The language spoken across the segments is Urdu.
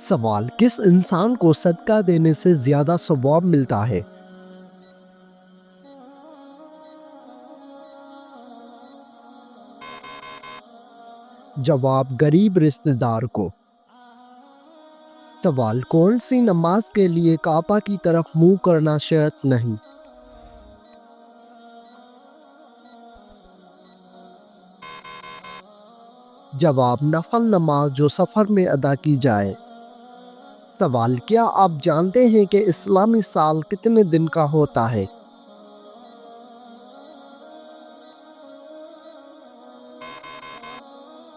سوال: کس انسان کو صدقہ دینے سے زیادہ ثواب ملتا ہے؟ جواب: غریب رشتہ دار کو۔ سوال: کون سی نماز کے لیے کعبہ کی طرف منہ کرنا شرط نہیں؟ جواب: نفل نماز جو سفر میں ادا کی جائے۔ سوال: کیا آپ جانتے ہیں کہ اسلامی سال کتنے دن کا ہوتا ہے؟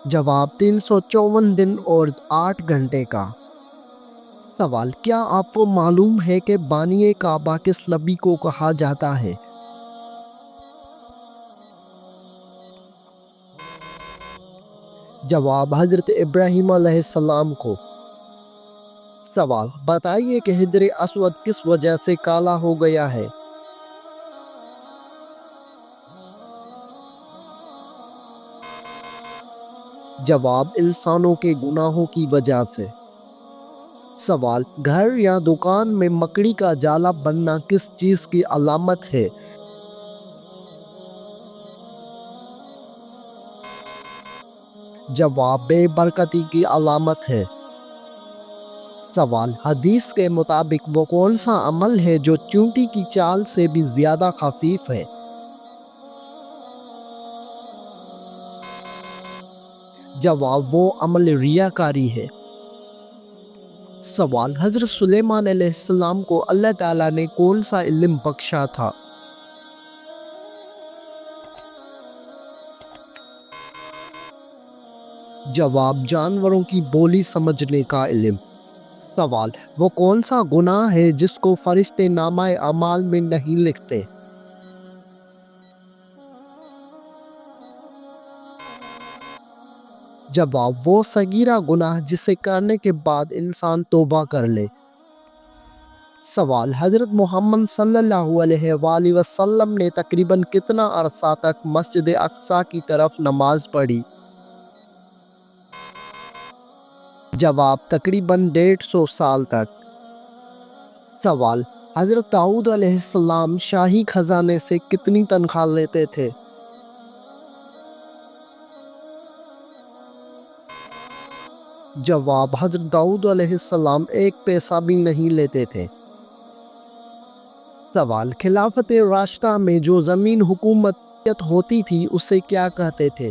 جواب: 354 دن اور 8 گھنٹے کا۔ سوال: کیا آپ کو معلوم ہے کہ بانی کعبہ کس نبی کو کہا جاتا ہے؟ جواب: حضرت ابراہیم علیہ السلام کو۔ سوال: بتائیے کہ حجر اسود کس وجہ سے کالا ہو گیا ہے؟ جواب: انسانوں کے گناہوں کی وجہ سے۔ سوال: گھر یا دکان میں مکڑی کا جالا بننا کس چیز کی علامت ہے؟ جواب: بے برکتی کی علامت ہے۔ سوال: حدیث کے مطابق وہ کون سا عمل ہے جو چیونٹی کی چال سے بھی زیادہ خفیف ہے؟ جواب: وہ عمل ریاکاری ہے۔ سوال: حضرت سلیمان علیہ السلام کو اللہ تعالیٰ نے کون سا علم بخشا تھا؟ جواب: جانوروں کی بولی سمجھنے کا علم۔ سوال: وہ کون سا گناہ ہے جس کو فرشتے نامہ اعمال میں نہیں لکھتے؟ جواب: وہ صغیرہ گناہ جسے کرنے کے بعد انسان توبہ کر لے۔ سوال: حضرت محمد صلی اللہ علیہ وآلہ وسلم نے تقریباً کتنا عرصہ تک مسجد اقصی کی طرف نماز پڑھی؟ جواب: تقریباً 150 سال تک۔ سوال: حضرت داؤد علیہ السلام شاہی خزانے سے کتنی تنخواہ لیتے تھے؟ جواب: حضرت داؤد علیہ السلام 1 پیسہ بھی نہیں لیتے تھے۔ سوال: خلافت راشدہ میں جو زمین حکومت ہوتی تھی اسے کیا کہتے تھے؟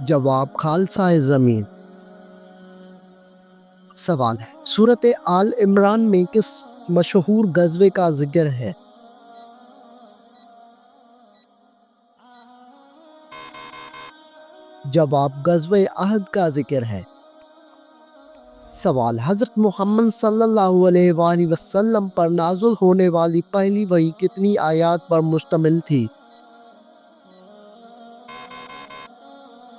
جواب: خالصہ زمین۔ سوال: سورۃ آل عمران میں کس مشہور غزوے کا ذکر ہے؟ جواب: غزوہ احد کا ذکر ہے۔ سوال: حضرت محمد صلی اللہ علیہ وآلہ وسلم پر نازل ہونے والی پہلی وحی کتنی آیات پر مشتمل تھی؟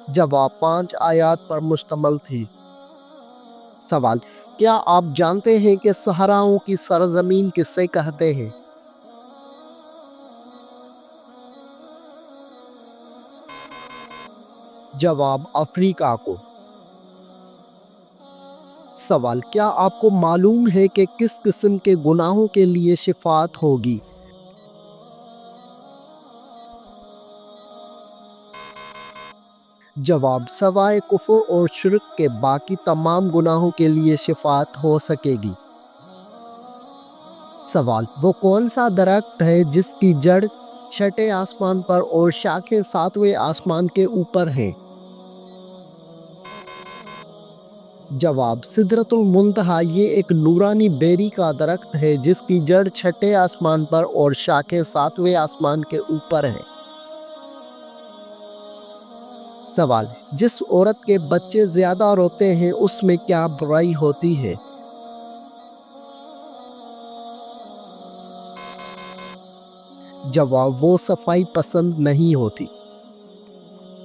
جواب: 5 آیات پر مشتمل تھی۔ سوال: کیا آپ جانتے ہیں کہ صحراؤں کی سرزمین کسے کہتے ہیں؟ جواب: افریقہ کو۔ سوال: کیا آپ کو معلوم ہے کہ کس قسم کے گناہوں کے لیے شفاعت ہوگی؟ جواب: سوائے کفر اور شرک کے باقی تمام گناہوں کے لیے شفاعت ہو سکے گی۔ سوال: وہ کون سا درخت ہے جس کی جڑ 6 آسمان پر اور شاخیں 7ویں آسمان کے اوپر ہیں؟ جواب: سدرۃ المنتہیٰ۔ یہ ایک نورانی بیری کا درخت ہے جس کی جڑ 6 آسمان پر اور شاخیں 7ویں آسمان کے اوپر ہیں۔ سوال: جس عورت کے بچے زیادہ روتے ہیں اس میں کیا برائی ہوتی ہے؟ جواب: وہ صفائی پسند نہیں ہوتی۔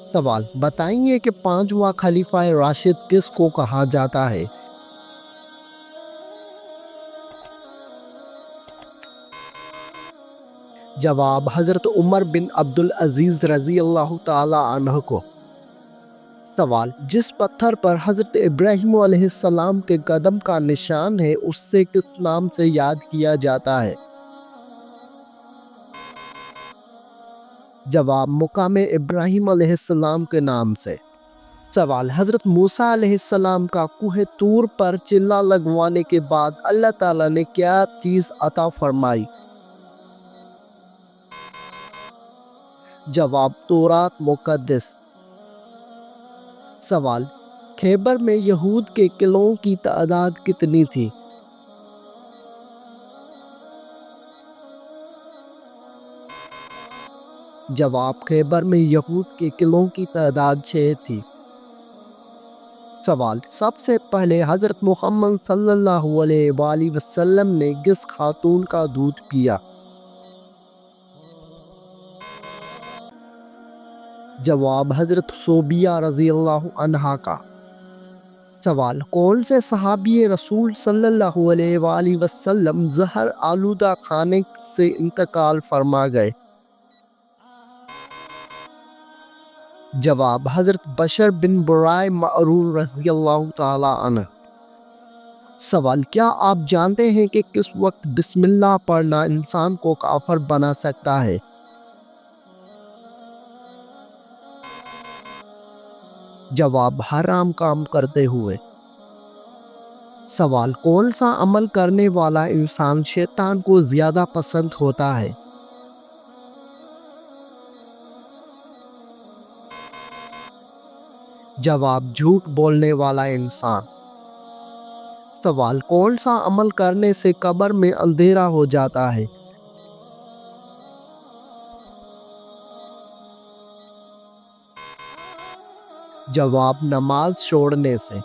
سوال: بتائیے کہ 5واں خلیفہ راشد کس کو کہا جاتا ہے؟ جواب حضرت عمر بن عبدالعزیز رضی اللہ تعالی عنہ کو۔ سوال، جس پتھر پر حضرت ابراہیم علیہ السلام کے قدم کا نشان ہے اس سے کس نام سے یاد کیا جاتا ہے؟ جواب، مقام ابراہیم علیہ السلام کے نام سے۔ سوال، حضرت موسیٰ علیہ السلام کا کوہ طور پر چلہ لگوانے کے بعد اللہ تعالیٰ نے کیا چیز عطا فرمائی؟ جواب، تورات مقدس۔ سوال، خیبر میں یہود کے قلعوں کی تعداد کتنی تھی؟ جواب، خیبر میں یہود کے قلعوں کی تعداد 6 تھی۔ سوال، سب سے پہلے حضرت محمد صلی اللہ علیہ وآلہ وسلم نے کس خاتون کا دودھ پیا؟ جواب، حضرت صوبیہ رضی اللہ عنہا کا۔ سوال، کون سے صحابی رسول صلی اللہ علیہ وآلہ وسلم زہر آلودہ کھانے سے انتقال فرما گئے؟ جواب، حضرت بشر بن برائے معرور رضی اللہ تعالی عنہ۔ سوال، کیا آپ جانتے ہیں کہ کس وقت بسم اللہ پڑھنا انسان کو کافر بنا سکتا ہے؟ جواب، حرام کام کرتے ہوئے۔ سوال، کون سا عمل کرنے والا انسان شیطان کو زیادہ پسند ہوتا ہے؟ جواب، جھوٹ بولنے والا انسان۔ سوال، کون سا عمل کرنے سے قبر میں اندھیرا ہو جاتا ہے؟ جواب، نماز چھوڑنے سے۔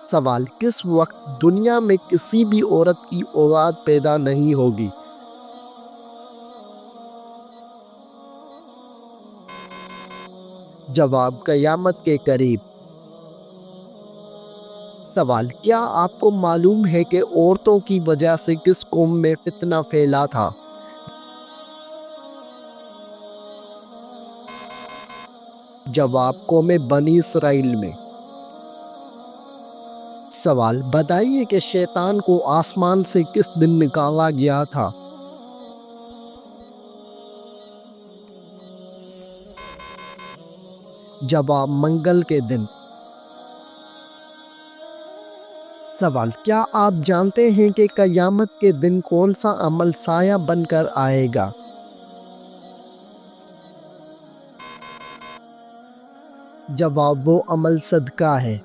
سوال، کس وقت دنیا میں کسی بھی عورت کی اولاد پیدا نہیں ہوگی؟ جواب، قیامت کے قریب۔ سوال، کیا آپ کو معلوم ہے کہ عورتوں کی وجہ سے کس قوم میں فتنہ پھیلا تھا؟ جواب، قوم بنی اسرائیل میں۔ سوال، بتائیے کہ شیطان کو آسمان سے کس دن نکالا گیا تھا؟ جواب، منگل کے دن۔ سوال، کیا آپ جانتے ہیں کہ قیامت کے دن کون سا عمل سایہ بن کر آئے گا؟ جواب، وہ عمل صدقہ ہے۔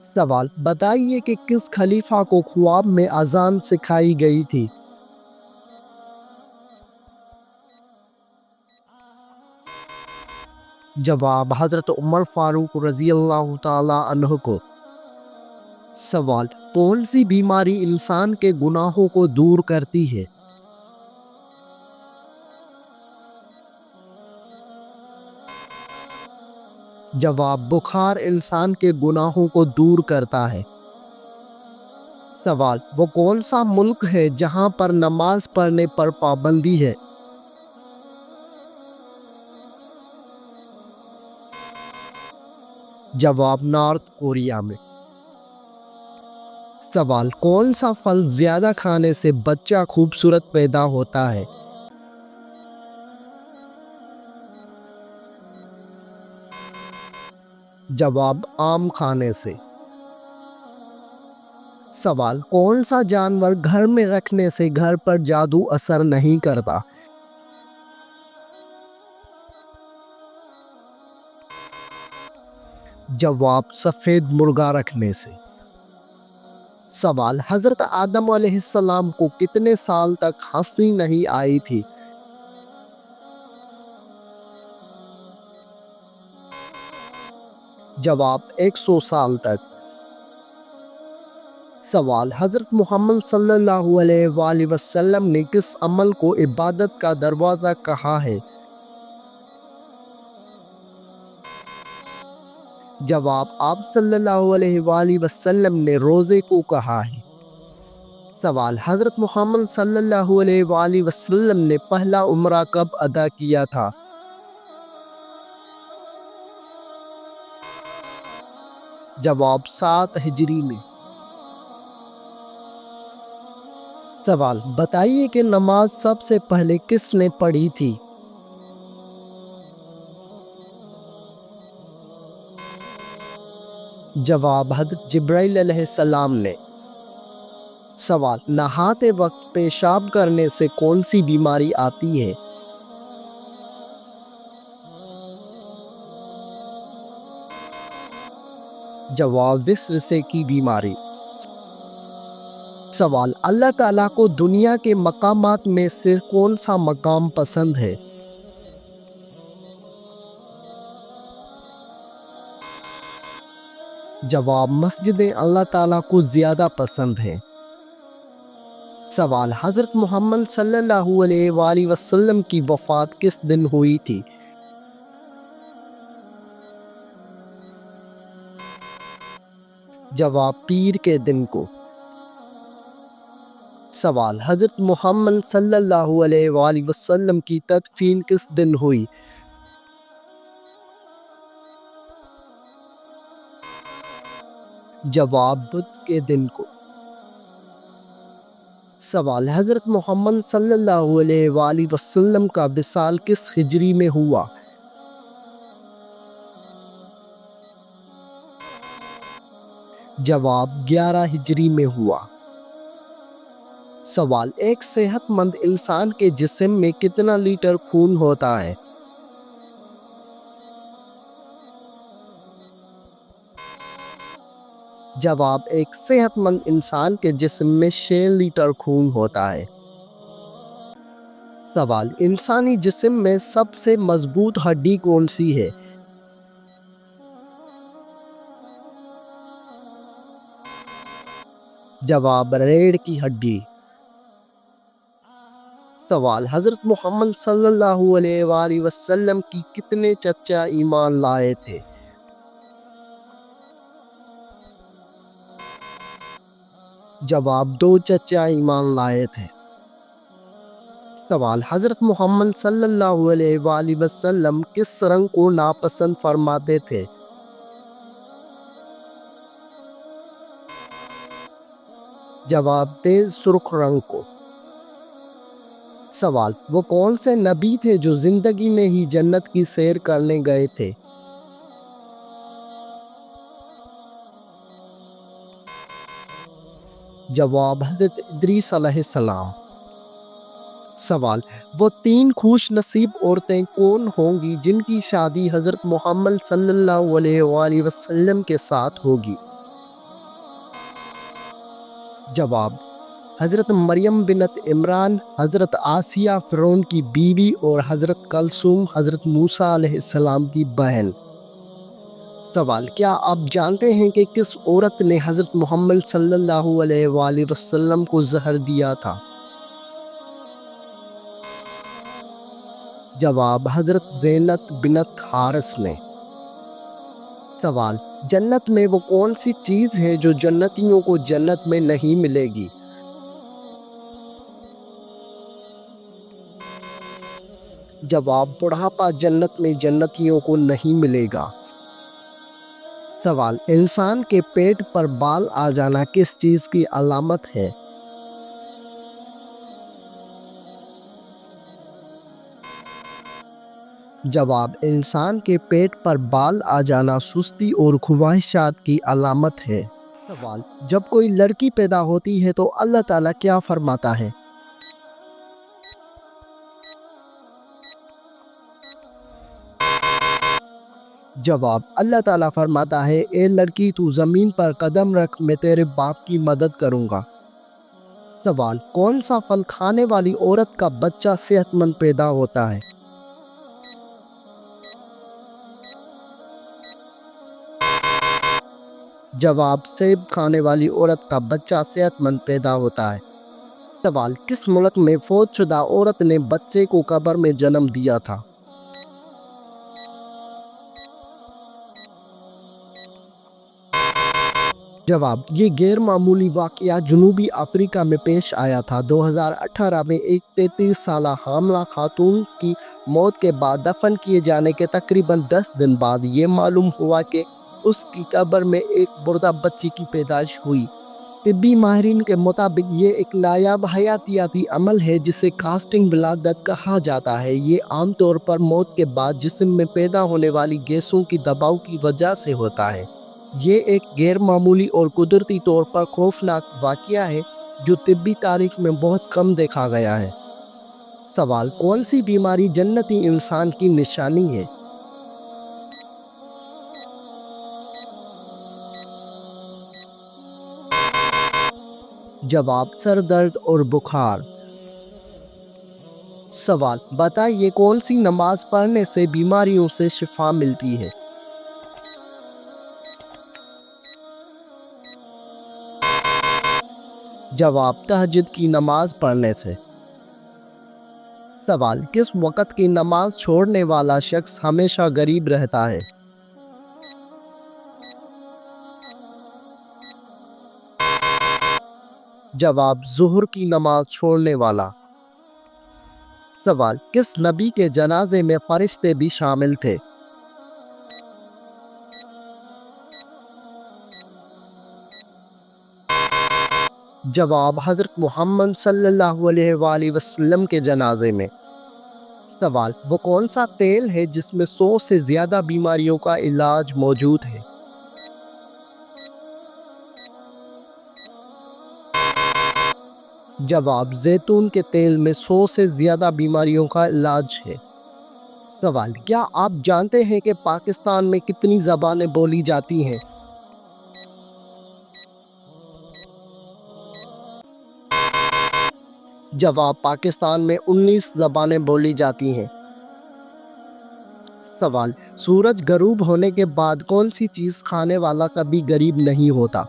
سوال، بتائیے کہ کس خلیفہ کو خواب میں اذان سکھائی گئی تھی؟ جواب، حضرت عمر فاروق رضی اللہ تعالی عنہ کو۔ سوال، کون سی بیماری انسان کے گناہوں کو دور کرتی ہے؟ جواب، بخار انسان کے گناہوں کو دور کرتا ہے۔ سوال، وہ کون سا ملک ہے جہاں پر نماز پڑھنے پر پابندی ہے؟ جواب، نارتھ کوریا میں۔ سوال، کون سا پھل زیادہ کھانے سے بچہ خوبصورت پیدا ہوتا ہے؟ جواب، آم کھانے سے۔ سوال، کون سا جانور گھر میں رکھنے سے گھر پر جادو اثر نہیں کرتا؟ جواب، سفید مرغا رکھنے سے۔ سوال، حضرت آدم علیہ السلام کو کتنے سال تک ہنسی نہیں آئی تھی؟ جواب، 100 سال تک۔ سوال، حضرت محمد صلی اللہ علیہ وآلہ وسلم نے کس عمل کو عبادت کا دروازہ کہا ہے؟ جواب، آپ صلی اللہ علیہ وآلہ وسلم نے روزے کو کہا ہے۔ سوال: حضرت محمد صلی اللہ علیہ وآلہ وسلم نے پہلا عمرہ کب ادا کیا تھا؟ جواب: 7 ہجری میں۔ سوال: بتائیے کہ نماز سب سے پہلے کس نے پڑھی تھی؟ جواب: حضرت جبرائیل علیہ السلام نے۔ سوال: نہاتے وقت پیشاب کرنے سے کون سی بیماری آتی ہے؟ جواب: وسوسے کی بیماری۔ سوال: اللہ تعالیٰ کو دنیا کے مقامات میں سے کون سا مقام پسند ہے؟ جواب: مسجدیں اللہ تعالیٰ کو زیادہ پسند ہے۔ سوال: حضرت محمد صلی اللہ علیہ وآلہ وسلم کی وفات کس دن ہوئی تھی؟ جواب: پیر کے دن کو۔ سوال: حضرت محمد صلی اللہ علیہ وآلہ وسلم کی تدفین کس دن ہوئی؟ جواب: بدھ کے دن کو۔ سوال: حضرت محمد صلی اللہ علیہ وآلہ وسلم کا وصال کس ہجری میں ہوا؟ جواب: 11 ہجری میں ہوا۔ سوال: ایک صحت مند انسان کے جسم میں کتنا لیٹر خون ہوتا ہے؟ جواب: ایک صحت مند انسان کے جسم میں 6 لیٹر خون ہوتا ہے۔ سوال: انسانی جسم میں سب سے مضبوط ہڈی کون سی ہے؟ جواب: ریڑھ کی ہڈی۔ سوال: حضرت محمد صلی اللہ علیہ وآلہ وسلم کی کتنے چچا ایمان لائے تھے؟ جواب: 2 چچا ایمان لائے تھے۔ سوال: حضرت محمد صلی اللہ علیہ وآلہ وسلم کس رنگ کو ناپسند فرماتے تھے؟ جواب: تیز سرخ رنگ کو۔ سوال: وہ کون سے نبی تھے جو زندگی میں ہی جنت کی سیر کرنے گئے تھے؟ جواب: حضرت ادریس علیہ السلام۔ سوال: وہ 3 خوش نصیب عورتیں کون ہوں گی جن کی شادی حضرت محمد صلی اللہ علیہ وآلہ وسلم کے ساتھ ہوگی؟ جواب: حضرت مریم بنت عمران، حضرت آسیہ فرعون کی بیوی اور حضرت کلثوم حضرت موسیٰ علیہ السلام کی بہن۔ سوال: کیا آپ جانتے ہیں کہ کس عورت نے حضرت محمد صلی اللہ علیہ وآلہ وسلم کو زہر دیا تھا؟ جواب: حضرت زینب بنت حارث نے۔ سوال: جنت میں وہ کون سی چیز ہے جو جنتیوں کو جنت میں نہیں ملے گی؟ جواب: بڑھاپا جنت میں جنتیوں کو نہیں ملے گا۔ سوال: انسان کے پیٹ پر بال آ جانا کس چیز کی علامت ہے؟ جواب: انسان کے پیٹ پر بال آ جانا سستی اور خواہشات کی علامت ہے۔ سوال: جب کوئی لڑکی پیدا ہوتی ہے تو اللہ تعالیٰ کیا فرماتا ہے؟ جواب: اللہ تعالیٰ فرماتا ہے، اے لڑکی تو زمین پر قدم رکھ، میں تیرے باپ کی مدد کروں گا۔ سوال: کون سا پھل کھانے والی عورت کا بچہ صحت مند پیدا ہوتا ہے؟ جواب: سیب کھانے والی عورت کا بچہ صحت مند پیدا ہوتا ہے۔ سوال: کس ملک میں فوت شدہ عورت نے بچے کو قبر میں جنم دیا تھا؟ جواب: یہ غیر معمولی واقعہ جنوبی افریقہ میں پیش آیا تھا۔ 2018 میں ایک 33 سالہ حاملہ خاتون کی موت کے بعد دفن کیے جانے کے تقریباً 10 دن بعد یہ معلوم ہوا کہ اس کی قبر میں ایک مردہ بچی کی پیدائش ہوئی۔ طبی ماہرین کے مطابق یہ ایک نایاب حیاتیاتی عمل ہے جسے کاسٹنگ ولادت کہا جاتا ہے۔ یہ عام طور پر موت کے بعد جسم میں پیدا ہونے والی گیسوں کی دباؤ کی وجہ سے ہوتا ہے۔ یہ ایک غیر معمولی اور قدرتی طور پر خوفناک واقعہ ہے جو طبی تاریخ میں بہت کم دیکھا گیا ہے۔ سوال: کون سی بیماری جنتی انسان کی نشانی ہے؟ جواب: سر درد اور بخار۔ سوال: بتائیے کون سی نماز پڑھنے سے بیماریوں سے شفا ملتی ہے؟ جواب: تہجد کی نماز پڑھنے سے۔ سوال: کس وقت کی نماز چھوڑنے والا شخص ہمیشہ غریب رہتا ہے؟ جواب: ظہر کی نماز چھوڑنے والا۔ سوال: کس نبی کے جنازے میں فرشتے بھی شامل تھے؟ جواب: حضرت محمد صلی اللہ علیہ وآلہ وسلم کے جنازے میں۔ سوال: وہ کون سا تیل ہے جس میں 100 سے زیادہ بیماریوں کا علاج موجود ہے؟ جواب: زیتون کے تیل میں 100 سے زیادہ بیماریوں کا علاج ہے۔ سوال: کیا آپ جانتے ہیں کہ پاکستان میں کتنی زبانیں بولی جاتی ہیں؟ جواب: پاکستان میں 19 زبانیں بولی جاتی ہیں۔ سوال: سورج غروب ہونے کے بعد کون سی چیز کھانے والا کبھی غریب نہیں ہوتا؟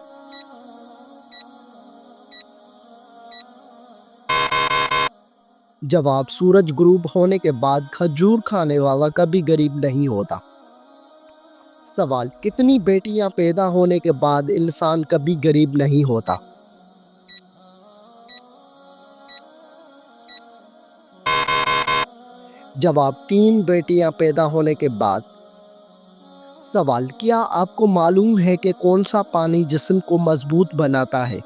جواب: سورج غروب ہونے کے بعد کھجور کھانے والا کبھی غریب نہیں ہوتا۔ سوال: کتنی بیٹیاں پیدا ہونے کے بعد انسان کبھی غریب نہیں ہوتا؟ جواب: 3 بیٹیاں پیدا ہونے کے بعد۔ سوال: کیا آپ کو معلوم ہے کہ کون سا پانی جسم کو مضبوط بناتا ہے؟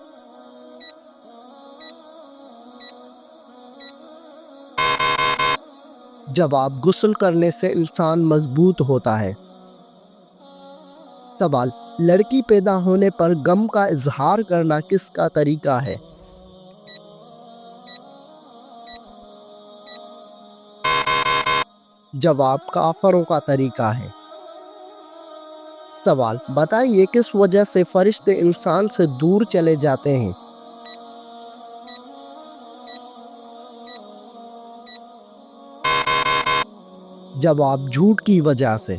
جواب: غسل کرنے سے انسان مضبوط ہوتا ہے۔ سوال: لڑکی پیدا ہونے پر غم کا اظہار کرنا کس کا طریقہ ہے؟ جواب: کافروں کا طریقہ ہے۔ سوال: بتائیے کس وجہ سے فرشتے انسان سے دور چلے جاتے ہیں؟ جواب: جھوٹ کی وجہ سے۔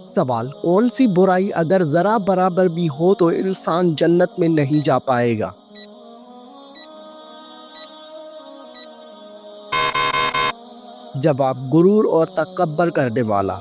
سوال: کون سی برائی اگر ذرا برابر بھی ہو تو انسان جنت میں نہیں جا پائے گا؟ جواب: غرور اور تکبر کرنے والا۔